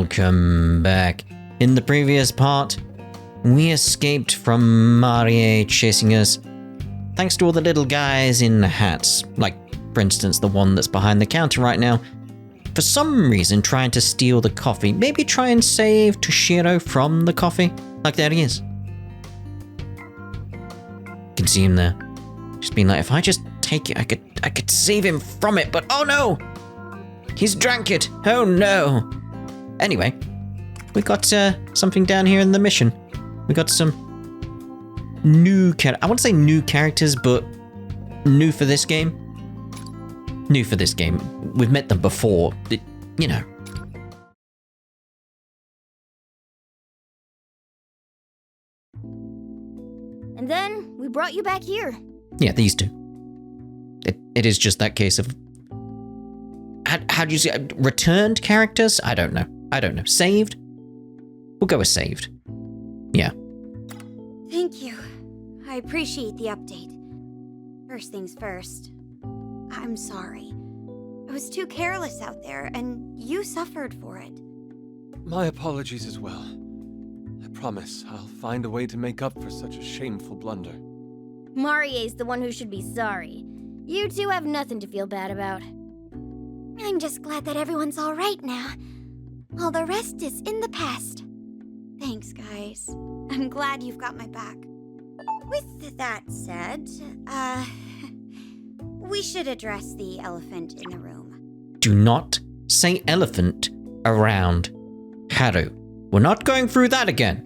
Welcome back. In the previous part, we escaped from Marie chasing us, thanks to all the little guys in the hats, like, for instance, the one that's behind the counter right now, for some reason trying to steal the coffee. Maybe try and save Toshiro from the coffee. Like, there he is. You can see him there. Just being like, if I just take it, I could save him from it, but oh no! He's drank it! Oh no! Anyway, we got something down here in the mission. We got some new I won't say new characters, but new for this game. New for this game. We've met them before, you know. And then we brought you back here. Yeah, these two. It is just that case of... How do you say it? Returned characters? I don't know. Saved? We'll go with saved. Yeah. Thank you. I appreciate the update. First things first. I'm sorry. I was too careless out there, and you suffered for it. My apologies as well. I promise I'll find a way to make up for such a shameful blunder. Marie's the one who should be sorry. You two have nothing to feel bad about. I'm just glad that everyone's all right now. All the rest is in the past. Thanks, guys. I'm glad you've got my back. With that said, we should address the elephant in the room. Do not say elephant around Haru. We're not going through that again.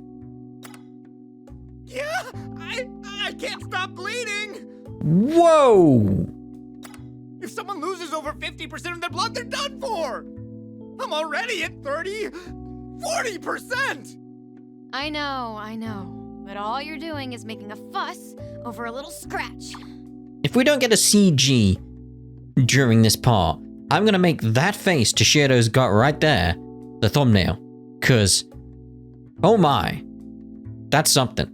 Yeah, I can't stop bleeding! Whoa! If someone loses over 50% of their blood, they're done for! I'm already at 40%! I know. But all you're doing is making a fuss over a little scratch. If we don't get a CG during this part, I'm gonna make that face Toshiro's got right there the thumbnail. 'Cause, oh my, that's something.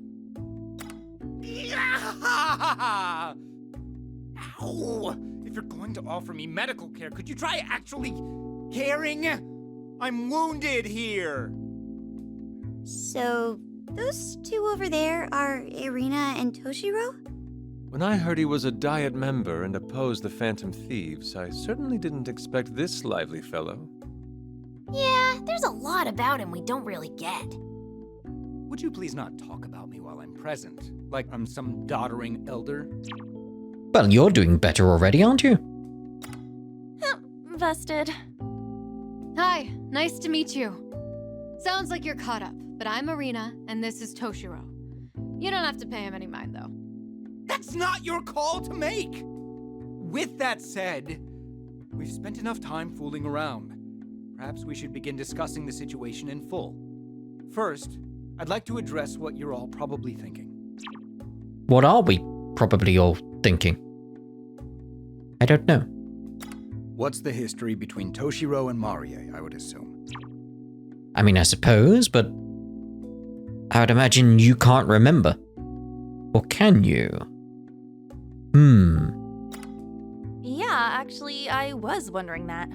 Ow! If you're going to offer me medical care, could you try actually caring? I'm wounded here. So, those two over there are Irina and Toshiro? When I heard he was a Diet member and opposed the Phantom Thieves, I certainly didn't expect this lively fellow. Yeah, there's a lot about him we don't really get. Would you please not talk about me while I'm present, like I'm some doddering elder? Well, you're doing better already, aren't you? Busted. Hi, nice to meet you. Sounds like you're caught up, but I'm Irina, and this is Toshiro. You don't have to pay him any mind, though. That's not your call to make! With that said, we've spent enough time fooling around. Perhaps we should begin discussing the situation in full. First, I'd like to address what you're all probably thinking. What are we probably all thinking? I don't know. What's the history between Toshiro and Marie, I would assume? I mean, I suppose, but I would imagine you can't remember. Or can you? Yeah, actually, I was wondering that.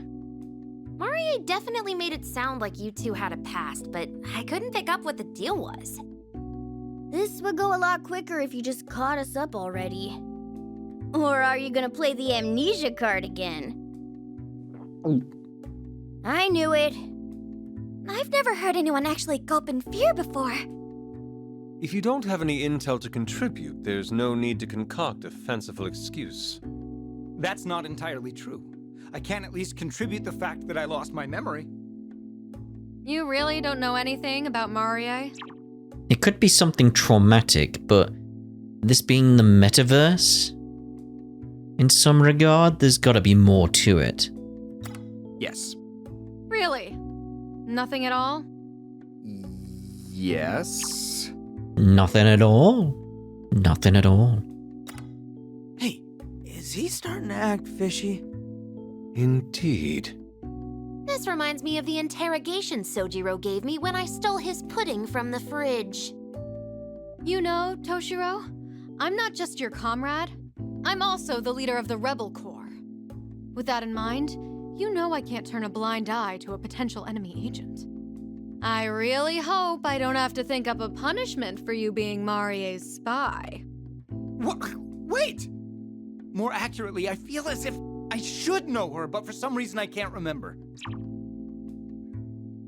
Marie definitely made it sound like you two had a past, but I couldn't pick up what the deal was. This would go a lot quicker if you just caught us up already. Or are you gonna play the amnesia card again? I knew it. I've never heard anyone actually gulp in fear before. If you don't have any intel to contribute, there's no need to concoct a fanciful excuse. That's not entirely true. I can at least contribute the fact that I lost my memory. You really don't know anything about Marie? It could be something traumatic, but this being the metaverse, in some regard, there's gotta be more to it. Yes. Really? Nothing at all? Yes. Nothing at all. Nothing at all. Hey, is he starting to act fishy? Indeed. This reminds me of the interrogation Sojiro gave me when I stole his pudding from the fridge. You know, Toshiro, I'm not just your comrade. I'm also the leader of the Rebel Corps. With that in mind, you know I can't turn a blind eye to a potential enemy agent. I really hope I don't have to think up a punishment for you being Marie's spy. What? Wait! More accurately, I feel as if I should know her, but for some reason I can't remember.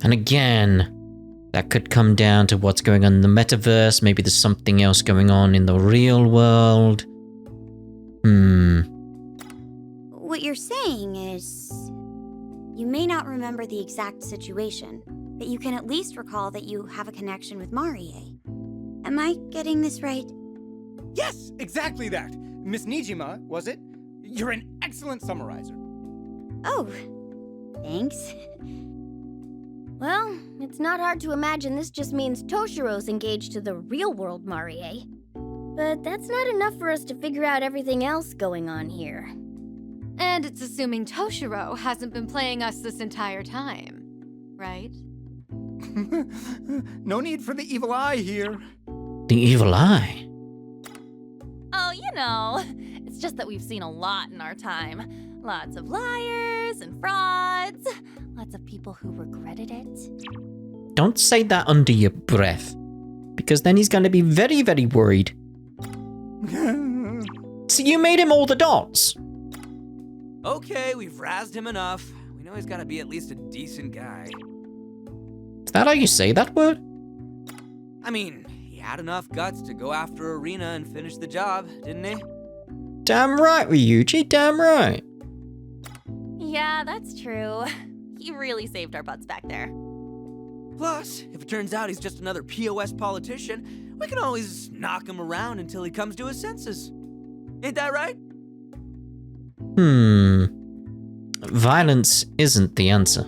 And again, that could come down to what's going on in the metaverse. Maybe there's something else going on in the real world. What you're saying is, you may not remember the exact situation, but you can at least recall that you have a connection with Marie. Am I getting this right? Yes, exactly that. Miss Nijima, was it? You're an excellent summarizer. Oh, thanks. Well, it's not hard to imagine this just means Toshiro's engaged to the real-world Marie. But that's not enough for us to figure out everything else going on here. And it's assuming Toshiro hasn't been playing us this entire time, right? No need for the evil eye here. The evil eye? Oh, you know, it's just that we've seen a lot in our time. Lots of liars and frauds. Lots of people who regretted it. Don't say that under your breath, because then he's going to be very, very worried. So you made him all the dots? Okay, we've razzed him enough. We know he's gotta be at least a decent guy. Is that how you say that word? I mean, he had enough guts to go after Arena and finish the job, didn't he? Damn right, Ryuji, damn right. Yeah, that's true. He really saved our butts back there. Plus, if it turns out he's just another POS politician, we can always knock him around until he comes to his senses. Ain't that right? Violence isn't the answer.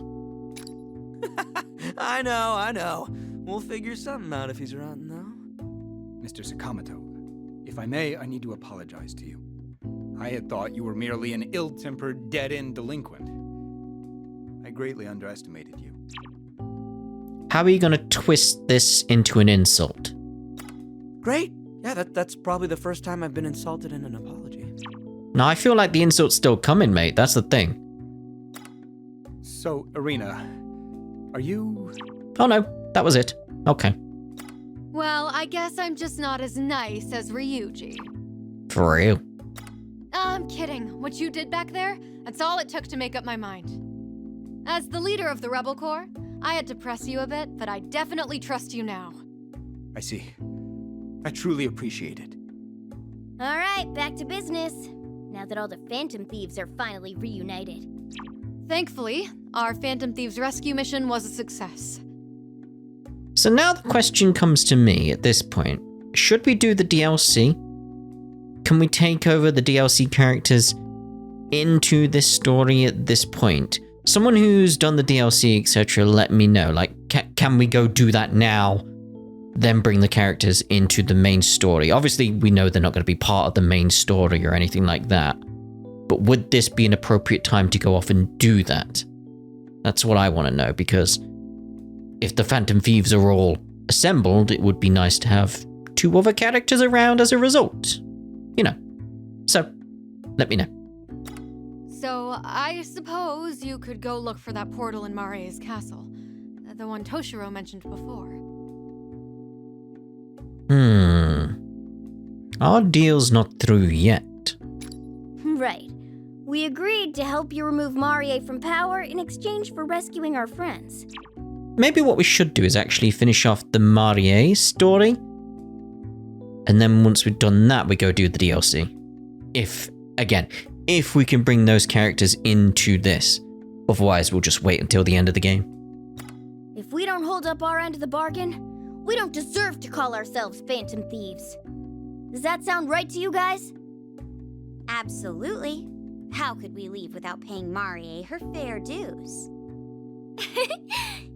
I know. We'll figure something out if he's around, though. Mr. Sakamoto, if I may, I need to apologize to you. I had thought you were merely an ill-tempered, dead-end delinquent. I greatly underestimated you. How are you going to twist this into an insult? Great. Yeah, that's probably the first time I've been insulted in an apology. Now, I feel like the insult's still coming, mate. That's the thing. So, Arena, are you... Oh, no. That was it. Okay. Well, I guess I'm just not as nice as Ryuji. For real. I'm kidding. What you did back there, that's all it took to make up my mind. As the leader of the Rebel Corps, I had to press you a bit, but I definitely trust you now. I see. I truly appreciate it. All right, back to business. Now that all the Phantom Thieves are finally reunited. Thankfully, our Phantom Thieves rescue mission was a success. So now the question comes to me at this point. Should we do the DLC? Can we take over the DLC characters into this story at this point? Someone who's done the DLC, etc., let me know. Like, can we go do that now, then bring the characters into the main story? Obviously, we know they're not going to be part of the main story or anything like that. But would this be an appropriate time to go off and do that? That's what I want to know, because if the Phantom Thieves are all assembled, it would be nice to have 2 other characters around as a result. You know. So, let me know. So, I suppose you could go look for that portal in Marie's castle. The one Toshiro mentioned before. Our deal's not through yet. Right. We agreed to help you remove Marie from power in exchange for rescuing our friends. Maybe what we should do is actually finish off the Marie story. And then once we've done that, we go do the DLC. If we can bring those characters into this. Otherwise, we'll just wait until the end of the game. If we don't hold up our end of the bargain, we don't deserve to call ourselves Phantom Thieves. Does that sound right to you guys? Absolutely. How could we leave without paying Marie her fair dues?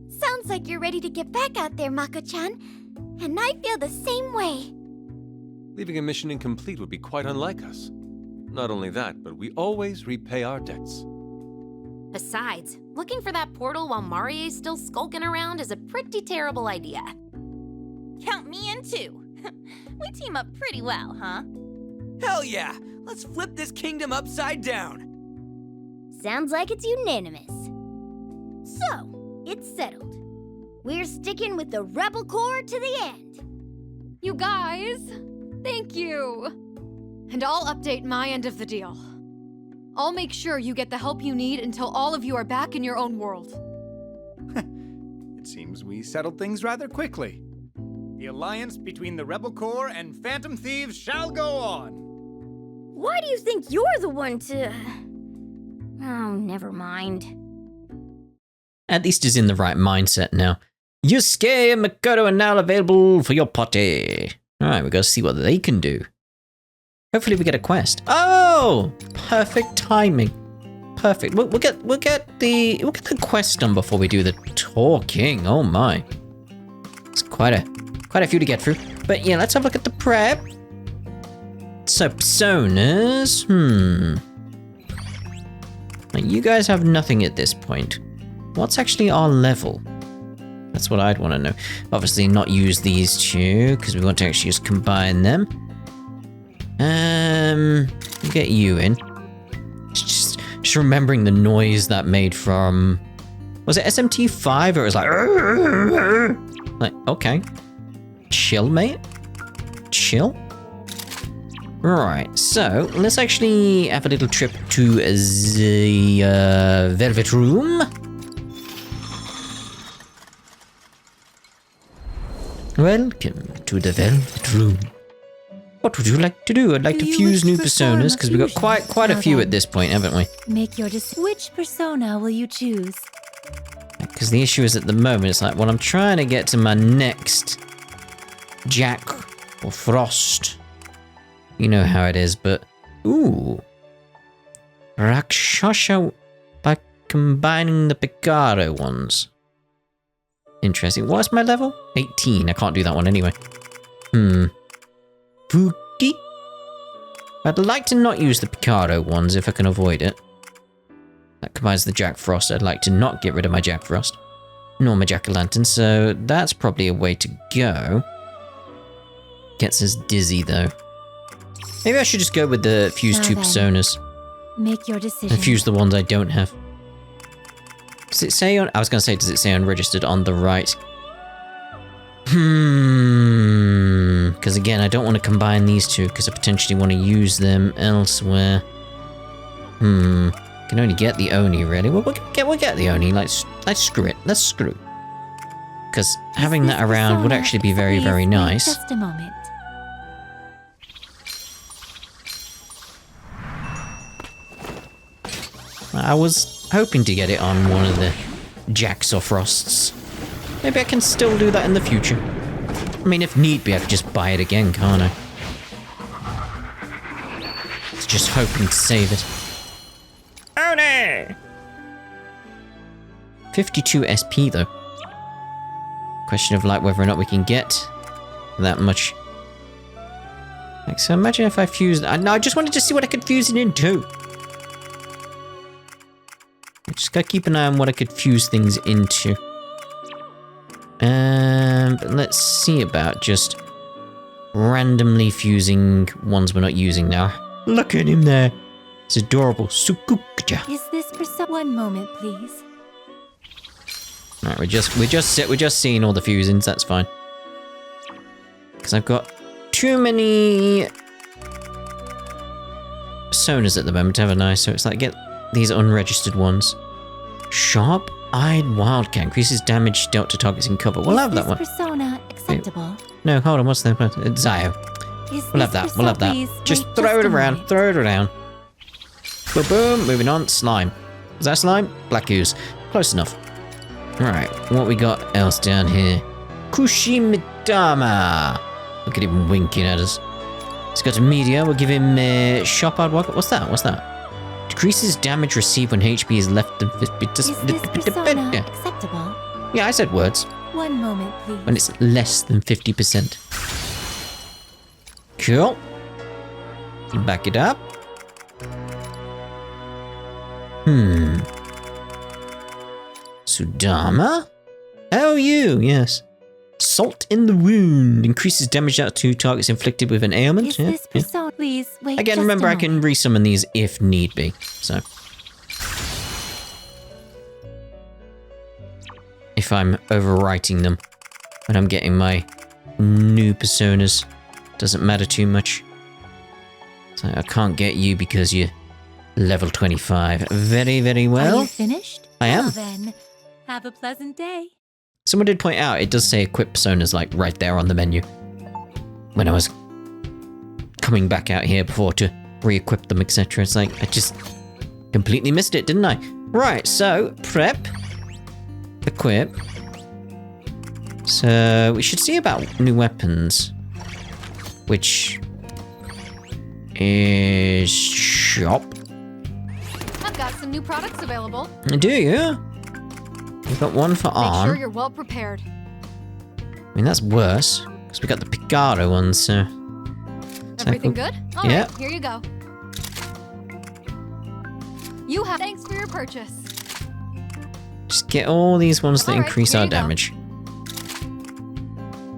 Sounds like you're ready to get back out there, Mako-chan. And I feel the same way. Leaving a mission incomplete would be quite unlike us. Not only that, but we always repay our debts. Besides, looking for that portal while Marie's still skulking around is a pretty terrible idea. Count me in too. We team up pretty well, huh? Hell yeah! Let's flip this kingdom upside down! Sounds like it's unanimous. So, it's settled. We're sticking with the Rebel Corps to the end. You guys, thank you. And I'll update my end of the deal. I'll make sure you get the help you need until all of you are back in your own world. It seems we settled things rather quickly. The alliance between the Rebel Corps and Phantom Thieves shall go on. Why do you think you're the one to... Oh, never mind. At least he's in the right mindset now. Yusuke and Makoto are now available for your party. Alright, we gotta see what they can do. Hopefully we get a quest. Oh! Perfect timing. Perfect. We'll get the quest done before we do the talking. Oh my. It's quite a few to get through. But yeah, let's have a look at the prep. So, personas. Now, you guys have nothing at this point. What's actually our level? That's what I'd want to know. Obviously not use these two, because we want to actually just combine them. Get you in. Just remembering the noise that made from... Was it SMT5 or it was like... Like, okay. Chill, mate. Chill. Right, so let's actually have a little trip to the Velvet Room. Welcome to the Velvet Room. What would you like to do? I'd like to fuse new personas because we've got quite a few at this point, haven't we? Make your decision. Which persona will you choose? Because the issue is at the moment, it's like, well, I'm trying to get to my next Jack or Frost. You know how it is, but... Ooh. Rakshasha by combining the Picaro ones. Interesting. What's my level? 18. I can't do that one anyway. Fuki? I'd like to not use the Picaro ones if I can avoid it. That combines the Jack Frost. I'd like to not get rid of my Jack Frost. Nor my Jack-o'-lantern, so that's probably a way to go. Gets us dizzy, though. Maybe I should just go with the fuse two personas. Make your decision. And fuse the ones I don't have. Does it say on... I was going to say, does it say unregistered on the right? Because again, I don't want to combine these two, because I potentially want to use them elsewhere. Can only get the Oni, really. Well, we'll get the Oni. Let's screw it. Let's screw. Because having that around would actually be very, very nice. Just a moment. I was hoping to get it on one of the Jacks or Frosts. Maybe I can still do that in the future. I mean, if need be, I could just buy it again, can't I? It's just hoping to save it. Oh no! 52 SP though. Question of like whether or not we can get that much. Like, so imagine if I fused... No, I just wanted to see what I could fuse it into. I just gotta keep an eye on what I could fuse things into. But let's see about just randomly fusing ones we're not using now. Look at him there. It's adorable. Sukukuja. Is this for one moment, please? Alright, we're just seeing all the fusings, that's fine. Because I've got too many personas at the moment, haven't I? So it's like, get these unregistered ones. Sharp-eyed wildcat increases damage dealt to targets in cover. We'll have that one. Persona acceptable? No, hold on, what's the Zio. We'll have that, we'll have that. Just throw it around, throw it around. Boom, boom, moving on. Slime. Is that slime? Black ooze. Close enough. Alright, what we got else down here? Kushimidama. Look at him winking at us. He's got a media. We'll give him sharp-eyed wildcat. What's that? What's that? Decreases damage received when HP is left than 50%. Is this persona acceptable? Yeah, I said words. 1 moment, please. When it's less than 50%. Cool. Back it up. Sudama? Oh, you, yes. Salt in the wound. Increases damage out to targets inflicted with an ailment. Is this persona? Please, wait. Again, remember, I can resummon these if need be. So. If if I'm overwriting them when I'm getting my new personas. Doesn't matter too much. So I can't get you because you're level 25. Very, very well. Are you finished? I am. Well then, have a pleasant day. Someone did point out it does say equip personas like right there on the menu. When I was coming back out here before to re-equip them, etc. It's like, I just completely missed it, didn't I? Right, so, prep. Equip. So, we should see about new weapons. Which is shop. I've got some new products available. Do you? We've got one for Make arm. sure you're well prepared. I mean, that's worse. Because we got the Picaro ones, so... Everything good? All Yeah. right, here you go. You have thanks for your purchase. Just get all these ones that All right, increase here our you go. damage.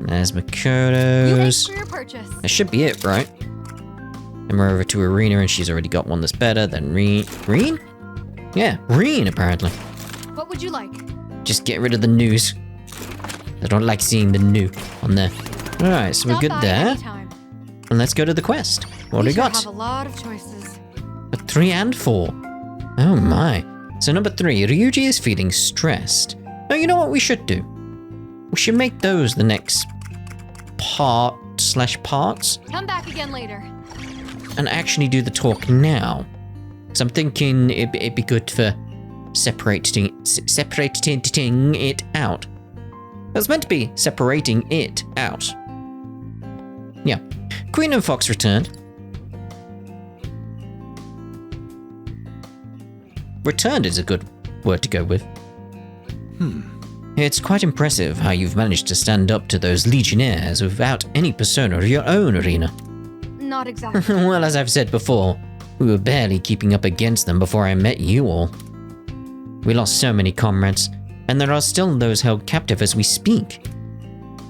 There's You thanks Makoto's. for your purchase. That should be it, right? And we're over to Arena, and she's already got one that's better than Reen? Yeah, Reen, apparently. What would you like? Just get rid of the news. I don't like seeing the new on there. Alright, so we're Stop good by there. anytime. And let's go to the quest. What do we sure got? have a lot of choices. A 3 and 4. Oh my. So number 3, Ryuji is feeling stressed. Oh, you know what we should do? We should make those the next parts. Come back again later. And actually do the talk now. So I'm thinking it'd be good for separating it out. It was meant to be separating it out. Yeah. Queen and Fox returned. Returned is a good word to go with. It's quite impressive how you've managed to stand up to those legionnaires without any persona of your own, Arena. Not exactly. Well, as I've said before, we were barely keeping up against them before I met you all. We lost so many comrades, and there are still those held captive as we speak.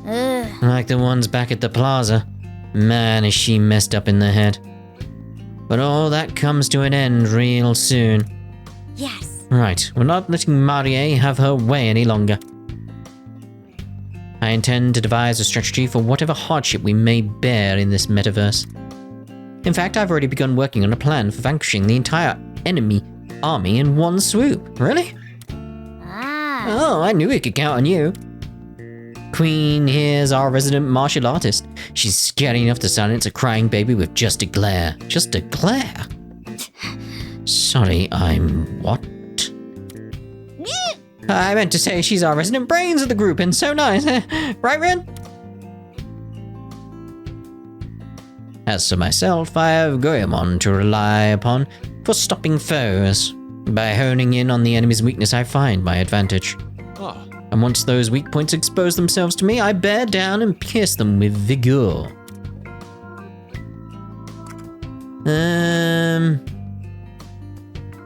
Ugh. Like the ones back at the plaza. Man, is she messed up in the head. But all that comes to an end real soon. Yes. Right, we're not letting Marie have her way any longer. I intend to devise a strategy for whatever hardship we may bear in this metaverse. In fact, I've already begun working on a plan for vanquishing the entire enemy army in one swoop. Really? Ah. Oh, I knew we could count on you. Queen here's our resident martial artist. She's scary enough to silence a crying baby with just a glare. Just a glare? Sorry, I'm what? I meant to say she's our resident brains of the group and so nice. Right, Ren? As for myself, I have Goemon to rely upon for stopping foes. By honing in on the enemy's weakness, I find my advantage. Ah, And once those weak points expose themselves to me, I bear down and pierce them with vigor.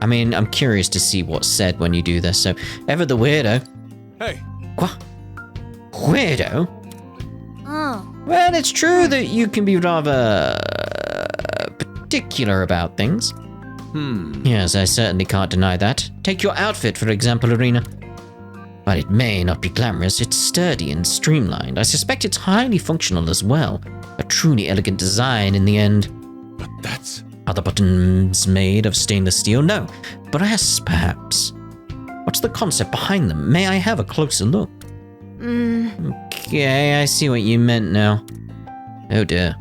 I mean, I'm curious to see what's said when you do this, so ever the weirdo. hey, What? Weirdo? Oh. Well, it's true that you can be rather particular about things. Yes, I certainly can't deny that. Take your outfit, for example, Arena. While it may not be glamorous, it's sturdy and streamlined. I suspect it's highly functional as well. A truly elegant design in the end. but that's... Are the buttons made of stainless steel? No. Brass, perhaps. What's the concept behind them? May I have a closer look? Okay, I see what you meant now. Oh dear.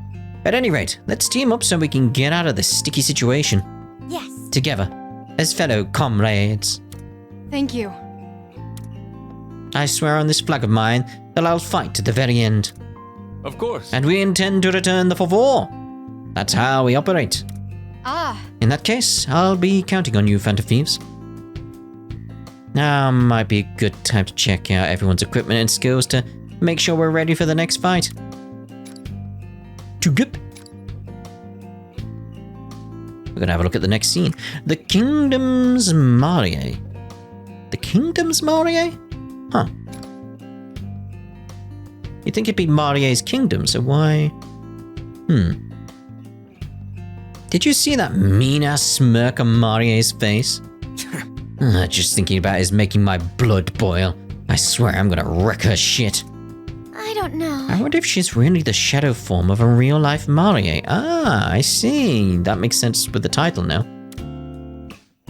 At any rate, let's team up so we can get out of this sticky situation. Yes. Together, as fellow comrades. Thank you. I swear on this flag of mine that I'll fight to the very end. Of course. And we intend to return the favor. That's how we operate. Ah, In that case, I'll be counting on you, Phantom Thieves. Now might be a good time to check out everyone's equipment and skills to make sure we're ready for the next fight. To good. We're gonna have a look at the next scene. The Kingdom's Marie. The Kingdom's Marie? Huh. You'd think it'd be Marie's kingdom, so why? Did you see that mean-ass smirk on Marie's face? Just thinking about it is making my blood boil. I swear I'm gonna wreck her shit. I don't know. I wonder if she's really the shadow form of a real-life Marie. Ah, I see. That makes sense with the title now.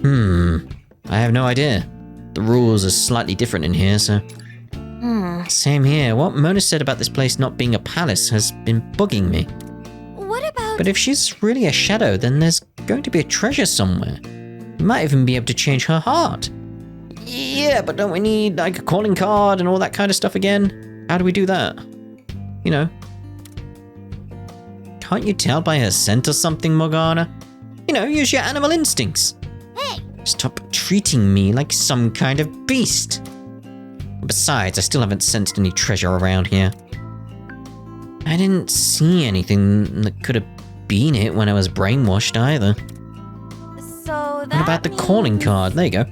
I have no idea. The rules are slightly different in here, so... Same here. What Mona said about this place not being a palace has been bugging me. What about... But if she's really a shadow, then there's going to be a treasure somewhere. You might even be able to change her heart. Yeah, but don't we need, like, a calling card and all that kind of stuff again? How do we do that? You know. Can't you tell by her scent or something, Morgana? You know, use your animal instincts. Hey! Stop treating me like some kind of beast. Besides, I still haven't sensed any treasure around here. I didn't see anything that could have been it when I was brainwashed either. So that What about the calling card? There you go.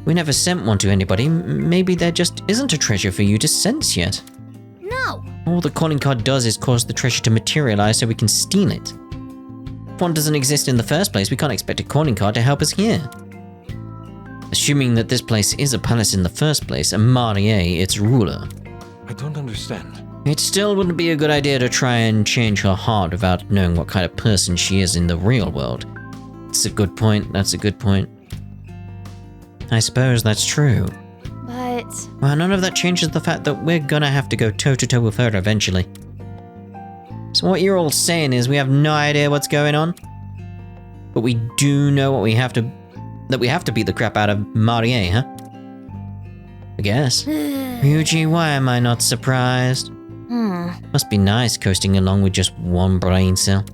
We never sent one to anybody. Maybe there just isn't a treasure for you to sense yet. No! All the calling card does is cause the treasure to materialize so we can steal it. If one doesn't exist in the first place, we can't expect a calling card to help us here. Assuming that this place is a palace in the first place, and Marie its ruler. I don't understand. It still wouldn't be a good idea to try and change her heart without knowing what kind of person she is in the real world. That's a good point, that's a good point. I suppose that's true. But Well, none of that changes the fact that we're gonna have to go toe-to-toe with her eventually. So what you're all saying is we have no idea what's going on? But we do know what we have to beat the crap out of Marie, huh? I guess. Ryuji, why am I not surprised? Must be nice coasting along with just one brain cell.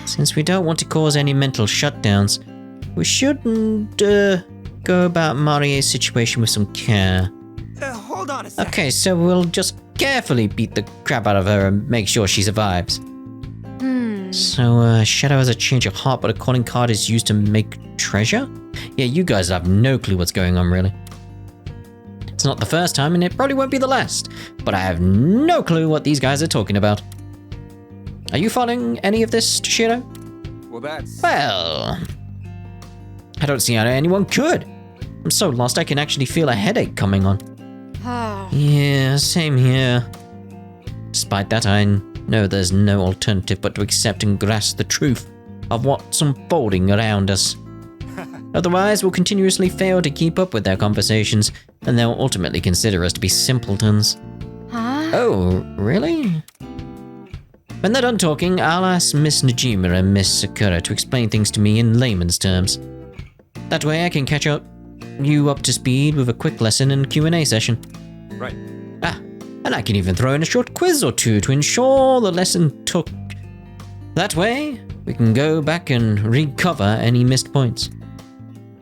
Since we don't want to cause any mental shutdowns, we shouldn't, go about Marie's situation with some care. Hold on a second. Okay, so we'll just carefully beat the crap out of her and make sure she survives. So, Shadow has a change of heart, but a calling card is used to make treasure? Yeah, you guys have no clue what's going on, really. It's not the first time, and it probably won't be the last, but I have no clue what these guys are talking about. Are you following any of this, Toshiro? Well, that's... Well... I don't see how anyone could. I'm so lost I can actually feel a headache coming on. Yeah, same here. Despite that, I know there's no alternative but to accept and grasp the truth of what's unfolding around us. Otherwise, we'll continuously fail to keep up with their conversations, and they'll ultimately consider us to be simpletons. Oh, really? When they're done talking, I'll ask Miss Najima and Miss Sakura to explain things to me in layman's terms. That way I can catch you up to speed with a quick lesson and Q&A session. Right. Ah, and I can even throw in a short quiz or two to ensure the lesson took. That way, we can go back and recover any missed points.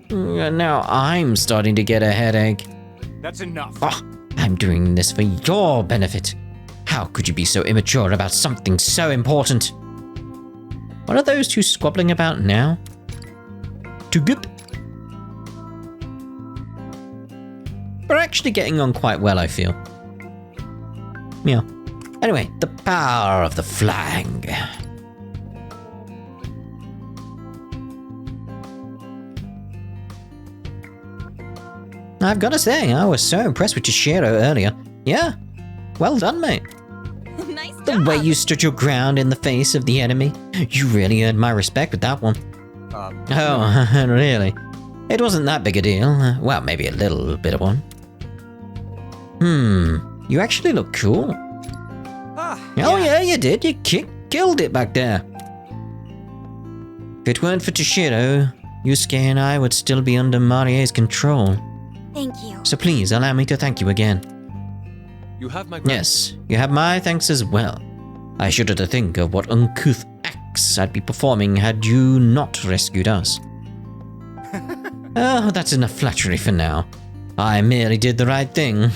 Now I'm starting to get a headache. That's enough. Oh, I'm doing this for your benefit. How could you be so immature about something so important? What are those two squabbling about now? Tugip? We're actually getting on quite well, I feel. Yeah. Anyway, the power of the flag. I've got to say, I was so impressed with Toshiro earlier. Yeah, well done, mate. nice The job. way you stood your ground in the face of the enemy. You really earned my respect with that one. Oh, really? It wasn't that big a deal. Well, maybe a little bit of one. You actually look cool. Oh yeah, you did. You killed it back there. If it weren't for Toshiro, Yusuke and I would still be under Marie's control. Thank you. So please, allow me to thank you again. You have my Yes, you have my thanks as well. I shudder to think of what uncouth acts I'd be performing had you not rescued us. Oh, that's enough flattery for now. I merely did the right thing.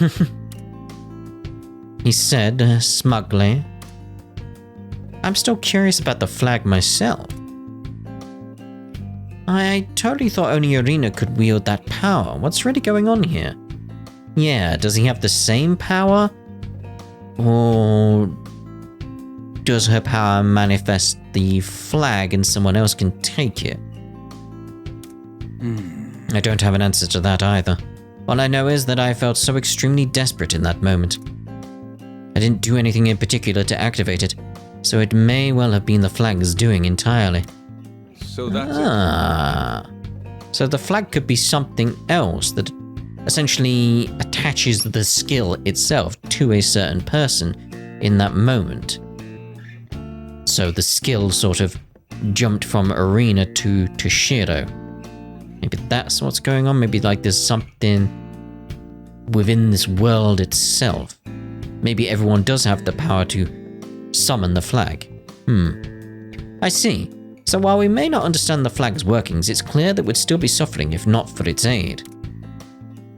He said, smugly. I'm still curious about the flag myself. I totally thought only Irina could wield that power. What's really going on here? Yeah, does he have the same power? Or does her power manifest the flag and someone else can take it? I don't have an answer to that either. All I know is that I felt so extremely desperate in that moment. I didn't do anything in particular to activate it, so it may well have been the flag's doing entirely. So that's So the flag could be something else that essentially attaches the skill itself to a certain person in that moment. So the skill sort of jumped from Arena to Toshiro. Maybe that's what's going on. Maybe like there's something within this world itself. Maybe everyone does have the power to summon the flag. I see. So while we may not understand the flag's workings, it's clear that we'd still be suffering if not for its aid.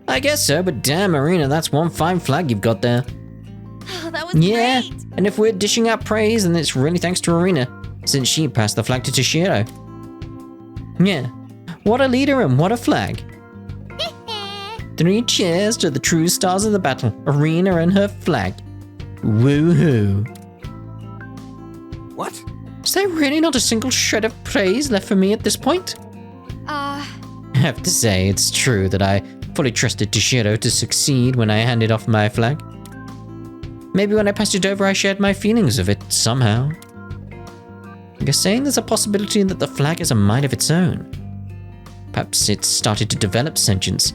I guess so, but damn, Arena, that's one fine flag you've got there. Oh, that was Yeah, great! and if we're dishing out praise, then it's really thanks to Arena, since she passed the flag to Toshiro. Yeah, what a leader and what a flag. 3 cheers to the true stars of the battle, Arena and her flag. Woohoo. What? Is there really not a single shred of praise left for me at this point? I have to say, it's true that I fully trusted Toshiro to succeed when I handed off my flag. Maybe when I passed it over, I shared my feelings of it somehow. You're saying there's a possibility that the flag has a mind of its own. Perhaps it started to develop sentience.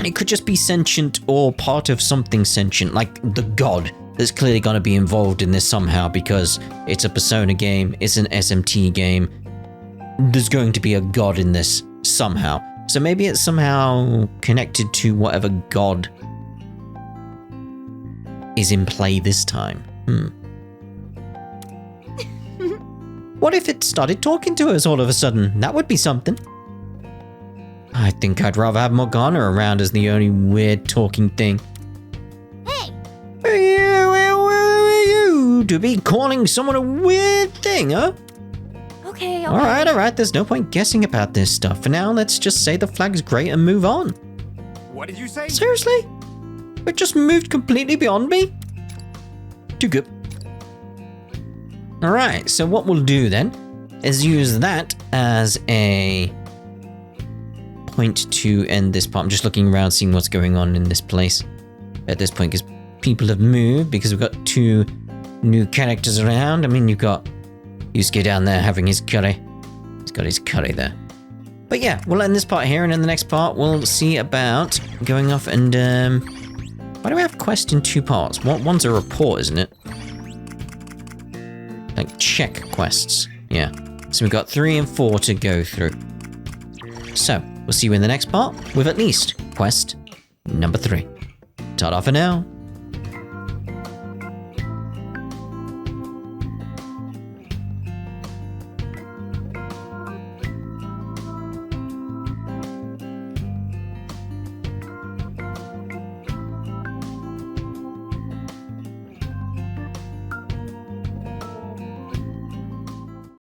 It could just be sentient or part of something sentient, like the god that's clearly going to be involved in this somehow because it's a Persona game, it's an SMT game. There's going to be a god in this somehow. So maybe it's somehow connected to whatever god is in play this time. What if it started talking to us all of a sudden? That would be something. I think I'd rather have Morgana around as the only weird talking thing. Hey! Who are you to be calling someone a weird thing, huh? Okay, Alright, there's no point guessing about this stuff. For now, let's just say the flag's great and move on. What did you say? Seriously? It just moved completely beyond me? Too good. Alright, so what we'll do then is use that as a point to end this part. I'm just looking around, seeing what's going on in this place at this point, because people have moved, because we've got 2 new characters around. I mean, you've got Yusuke down there having his curry. He's got his curry there. But yeah, we'll end this part here, and in the next part, we'll see about going off and, why do we have quest in 2 parts? One's a report, isn't it? Like, check quests. Yeah. So we've got 3 and 4 to go through. So, we'll see you in the next part with at least quest number 3. Ta-da for now.